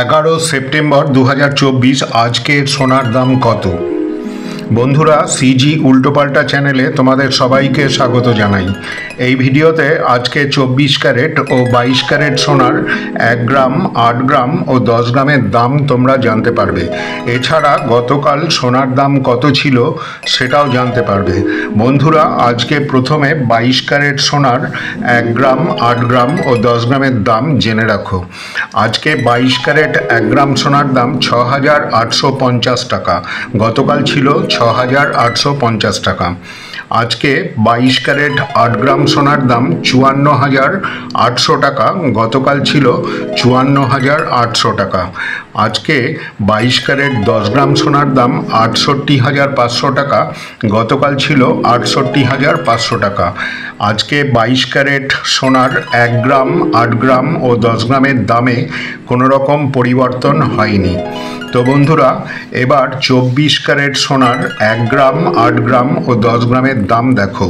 11 September 2024 আজকে সোনার দাম কত? বন্ধুরা, সিজি উল্টোপাল্টা চ্যানেলে তোমাদের সবাইকে স্বাগত জানাই। এই ভিডিওতে আজকে 24 ক্যারেট ও 22 ক্যারেট সোনার 1 গ্রাম, 8 গ্রাম ও 10 গ্রামের দাম তোমরা জানতে পারবে। এছাড়া গতকাল সোনার দাম কত ছিল সেটাও জানতে পারবে। বন্ধুরা, আজকে প্রথমে 22 ক্যারেট সোনার 1 গ্রাম, 8 গ্রাম ও 10 গ্রামের দাম জেনে রাখো। আজকে 22 ক্যারেট 1 গ্রাম সোনার দাম 6,850 টাকা। গতকাল ছিল 6,850 টাকা। আজকে 22 ক্যারেট 8 গ্রাম সোনার দাম 54,800 টাকা। গতকাল ছিল 54,800 টাকা। আজকে 22 ক্যারেট 10 গ্রাম সোনার দাম 68,500 টাকা। গতকাল ছিল 68,500 টাকা। আজকে 22 ক্যারেট সোনার 1 গ্রাম, 8 গ্রাম ও 10 গ্রামের দামে কোনো রকম পরিবর্তন হয়নি। তো বন্ধুরা, এবার 24 ক্যারেট সোনার 1 গ্রাম, 8 গ্রাম ও 10 গ্রামের দাম দেখো।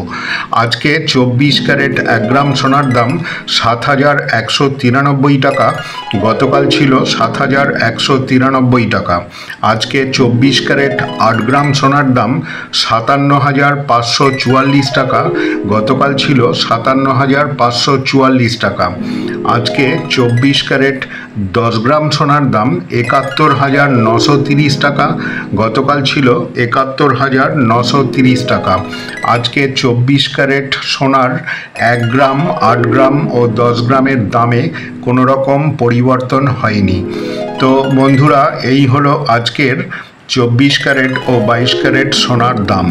আজকে 24 ক্যারেট 1 গ্রাম সোনার দাম 7,193 টাকা। গতকাল ছিল 7,193 টাকা। আজকে 24 ক্যারেট 8 গ্রাম সোনার দাম 57,544 টাকা। গতকাল ছিল 57,544 টাকা। আজকে 24 ক্যারেট 10 গ্রাম সোনার দাম 71,930 টাকা। গতকাল ছিল 71,930 টাকা। আজকে 24 ক্যারেট সোনার 1 গ্রাম, 8 গ্রাম ও 10 গ্রামের দামে কোনো রকম পরিবর্তন হয়নি। তো বন্ধুরা, এই হলো আজকের 24 ক্যারেট ও 22 ক্যারেট সোনার দাম।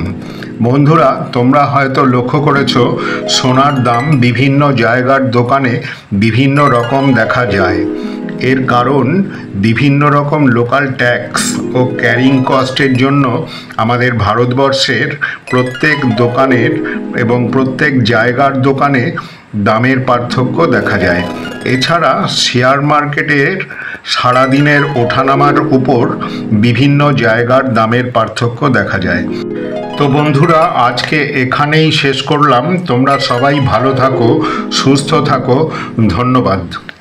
বন্ধুরা, তোমরা হয়তো লক্ষ্য করেছ সোনার দাম বিভিন্ন জায়গার দোকানে বিভিন্ন রকম দেখা যায়। এর কারণ বিভিন্ন রকম লোকাল ট্যাক্স ও ক্যারিং কস্টের জন্য আমাদের ভারতবর্ষের প্রত্যেক দোকানের এবং প্রত্যেক জায়গার দোকানে দামের পার্থক্য দেখা যায়। এছাড়া শেয়ার মার্কেটের সারাদিনের ওঠানামার উপর বিভিন্ন জায়গার দামের পার্থক্য দেখা যায়। তো বন্ধুরা, আজকে এখানেই শেষ করলাম। তোমরা সবাই ভালো থাকো, সুস্থ থাকো। ধন্যবাদ।